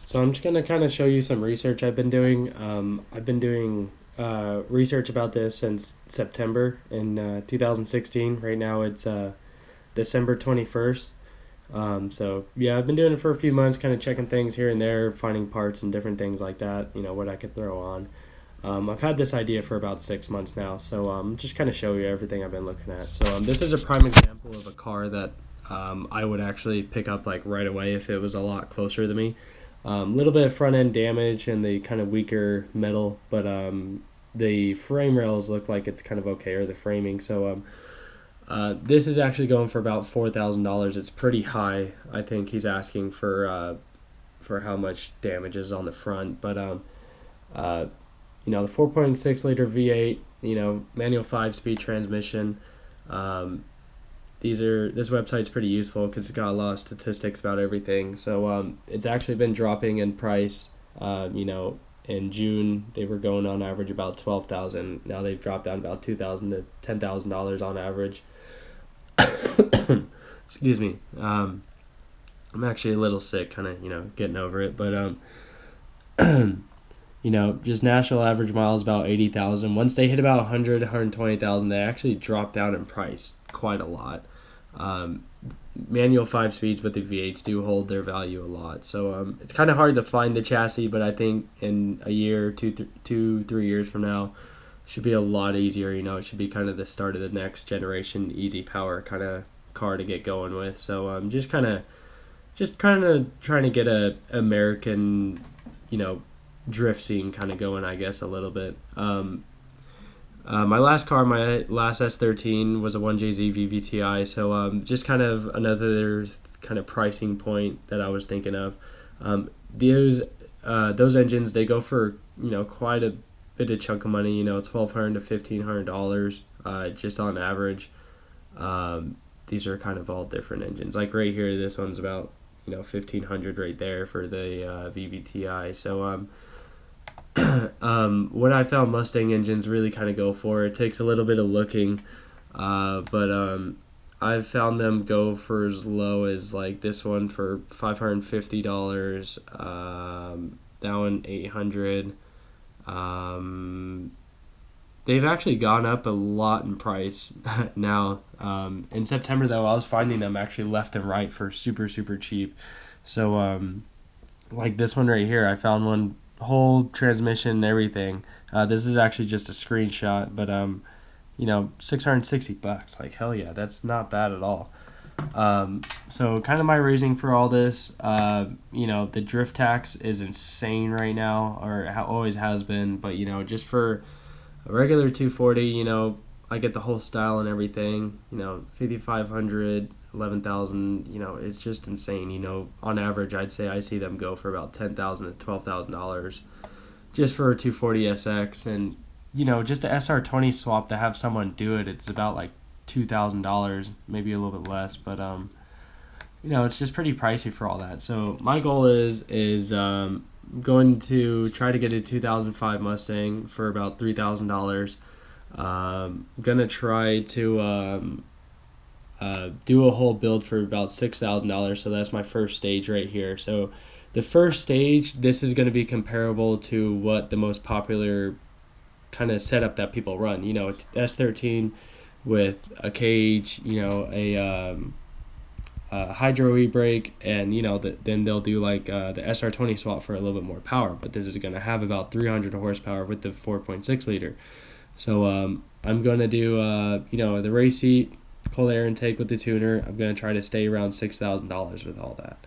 So I'm just gonna kind of show you some research I've been doing. I've been doing research about this since September in 2016. Right now it's December 21st. So yeah, I've been doing it for a few months, kind of checking things here and there, finding parts and different things like that. You know what I could throw on. I've had this idea for about 6 months now, so just kind of show you everything I've been looking at. So this is a prime example of a car that I would actually pick up like right away if it was a lot closer to me. Little bit of front end damage and the kind of weaker metal, but the frame rails look like it's kind of okay, or the framing. So this is actually going for about $4,000. It's pretty high. I think he's asking for how much damage is on the front, but uh, the 4.6 liter V8, manual 5-speed transmission. Um, this website's pretty useful because it's got a lot of statistics about everything. So it's actually been dropping in price. In June they were going on average about 12,000. Now they've dropped down about 2,000 to $10,000 on average. Excuse me. I'm actually a little sick, kind of getting over it, but just national average miles about 80,000. Once they hit about 100, 120,000, they actually drop down in price quite a lot. Um, Manual 5 speeds, but the V8s do hold their value a lot. So it's kind of hard to find the chassis, but I think in a year, 3 years from now, it should be a lot easier. It should be kind of the start of the next generation easy power kind of car to get going with. So just kind of trying to get a American, drift scene kind of going, I guess, a little bit. My last car, my last S13, was a 1JZ VVTi, so just kind of another kind of pricing point that I was thinking of. Those engines, they go for quite a bit of chunk of money, $1,200 to $1,500 just on average. These are kind of all different engines. Like right here, this one's about $1,500 right there for the VVTi. So what I found Mustang engines really kind of go for, it takes a little bit of looking, but I've found them go for as low as like this one for $550, that one $800. They've actually gone up a lot in price now. In September though, I was finding them actually left and right for super super cheap. So like this one right here, I found one whole transmission and everything. This is actually just a screenshot, but $660. Like hell yeah, that's not bad at all. So kind of my reasoning for all this, the drift tax is insane right now, or always has been. But just for a regular 240, I get the whole style and everything. 5,500. 11,000, it's just insane. On average, I'd say I see them go for about $10,000 to $12,000 just for a 240SX. And just a SR20 swap to have someone do it, it's about like $2,000, maybe a little bit less, but it's just pretty pricey for all that. So my goal is going to try to get a 2005 Mustang for about $3,000. Gonna try to do a whole build for about $6,000. So that's my first stage right here. So the first stage, this is going to be comparable to what the most popular kind of setup that people run. It's S13 with a cage, a hydro e-brake, and then they'll do like the SR20 swap for a little bit more power. But this is going to have about 300 horsepower with the 4.6 liter. So I'm going to do the race seat, cold air intake with the tuner. I'm going to try to stay around $6,000 with all that.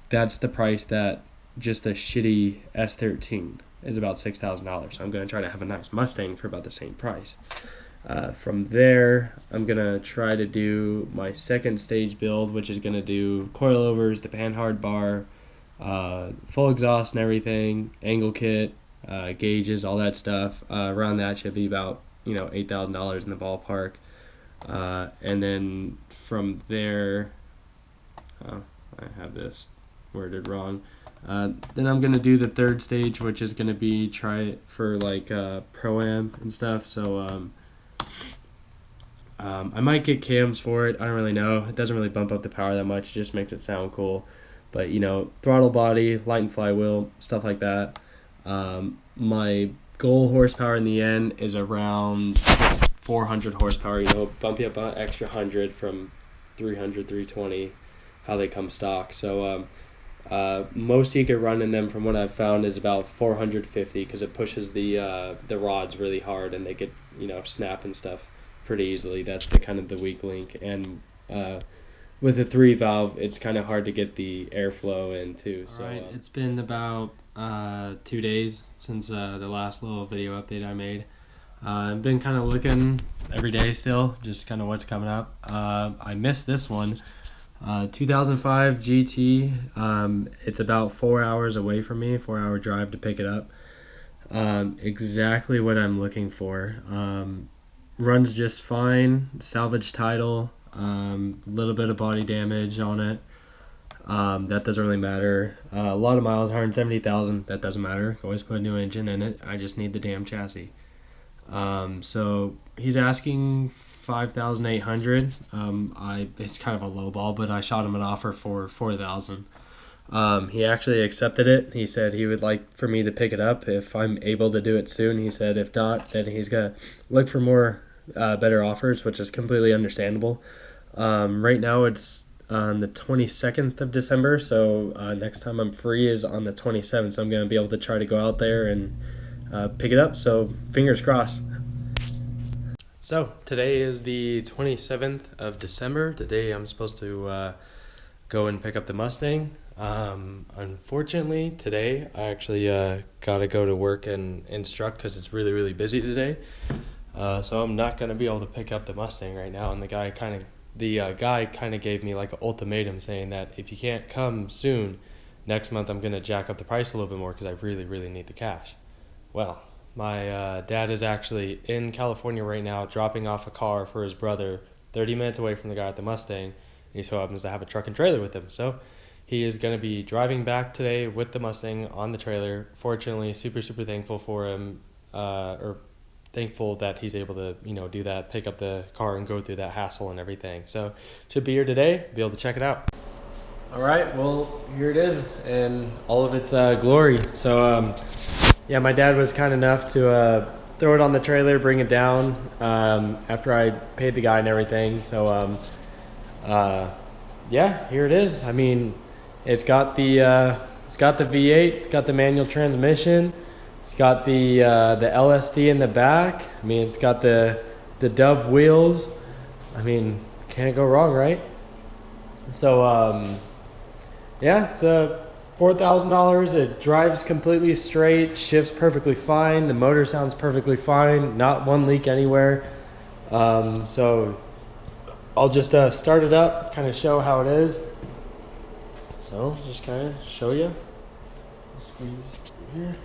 That's the price that just a shitty S13 is, about $6,000. So I'm going to try to have a nice Mustang for about the same price. From there, I'm going to try to do my second stage build, which is going to do coilovers, the panhard bar, full exhaust and everything, angle kit, gauges, all that stuff. Around that should be about $8,000 in the ballpark. And then from there, I have this worded wrong. Then I'm going to do the third stage, which is going to be try it for like Pro-Am and stuff. So I might get cams for it. I don't really know. It doesn't really bump up the power that much. It just makes it sound cool. But you know, throttle body, light and flywheel, stuff like that. My goal horsepower in the end is around 400 horsepower. You know, bump you up an extra 100 from 300, 320, how they come stock. So most you could run in them, from what I've found, is about 450, because it pushes the rods really hard and they could, you know, snap and stuff pretty easily. That's the kind of the weak link. And with a 3 valve, it's kind of hard to get the airflow in too. So it's been about 2 days since the last little video update I made. I've been kind of looking every day still, just kind of what's coming up. I missed this one, 2005 GT. It's about 4 hours away from me, 4-hour drive to pick it up. Exactly what I'm looking for. Runs just fine, salvage title, little bit of body damage on it. That doesn't really matter. A lot of miles, 170,000, that doesn't matter. Always put a new engine in it. I just need the damn chassis. So he's asking 5,800. It's kind of a low ball, but I shot him an offer for 4,000. He actually accepted it. He said he would like for me to pick it up if I'm able to do it soon. He said if not, then he's gonna look for more better offers, which is completely understandable. Right now it's on the 22nd of December, so next time I'm free is on the 27th, so I'm going to be able to try to go out there and pick it up, so fingers crossed. So today is the 27th of December. Today I'm supposed to go and pick up the Mustang. Unfortunately today I actually got to go to work and instruct because it's really busy today. So I'm not going to be able to pick up the Mustang right now, and the guy kind of gave me like an ultimatum saying that if you can't come soon, next month I'm going to jack up the price a little bit more because I really need the cash. Well, my dad is actually in California right now dropping off a car for his brother 30 minutes away from the guy at the Mustang. He so happens to have a truck and trailer with him, so he is going to be driving back today with the Mustang on the trailer. Fortunately, super thankful for him, or thankful that he's able to, you know, do that, pick up the car and go through that hassle and everything. So should be here today, be able to check it out. All right, well, here it is in all of its glory. So yeah, my dad was kind enough to throw it on the trailer, bring it down after I paid the guy and everything. So yeah, here it is. I mean, it's got the V8, it's got the manual transmission. It's got the LSD in the back. I mean, it's got the dub wheels. I mean, can't go wrong, right? So yeah, it's $4,000. It drives completely straight, shifts perfectly fine. The motor sounds perfectly fine. Not one leak anywhere. So I'll just start it up, kind of show how it is. So just kind of show you. Squeeze here.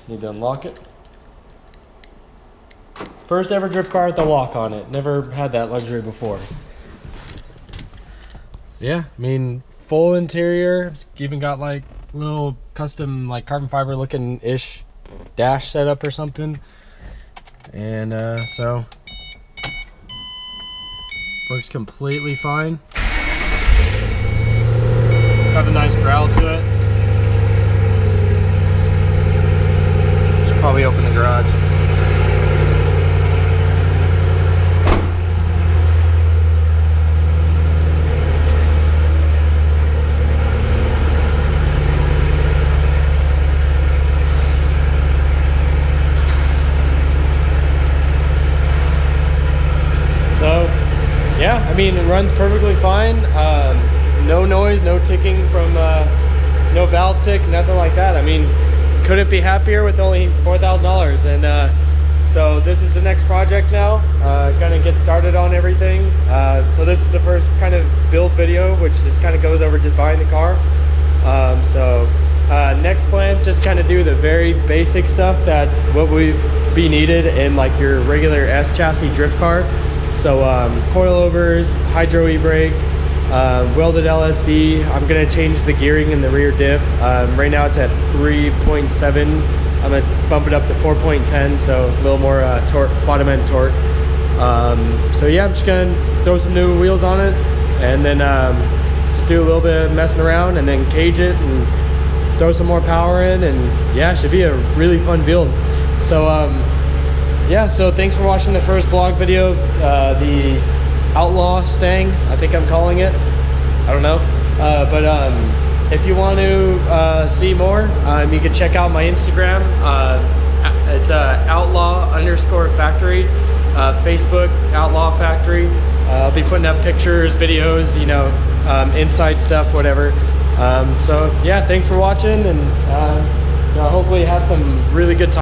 Need to unlock it. First ever drift car with the lock on it. Never had that luxury before. Yeah, I mean, full interior. It's even got like little custom like carbon fiber looking ish dash setup or something. And so works completely fine. It's got a nice growl to it. Probably open the garage. So yeah, I mean, it runs perfectly fine. No noise, no ticking from no valve tick, nothing like that. I mean, couldn't be happier with only $4,000. And so this is the next project now. Gonna get started on everything. So this is the first kind of build video, which just kind of goes over just buying the car. Next plans, just kind of do the very basic stuff that what would be needed in like your regular S chassis drift car. So coilovers, hydro e-brake, welded LSD. I'm gonna change the gearing in the rear diff. Right now it's at 3.7. I'm gonna bump it up to 4.10, so a little more torque, bottom end torque. So yeah, I'm just gonna throw some new wheels on it, and then just do a little bit of messing around, and then cage it and throw some more power in, and yeah, it should be a really fun build. So yeah, so thanks for watching the first blog video, the Outlaw Stang, I think I'm calling it. I don't know, but if you want to see more, you can check out my Instagram. It's outlaw_factory, Facebook Outlaw Factory. I'll be putting up pictures, videos, you know, inside stuff, whatever. So yeah, thanks for watching, and hopefully have some really good time.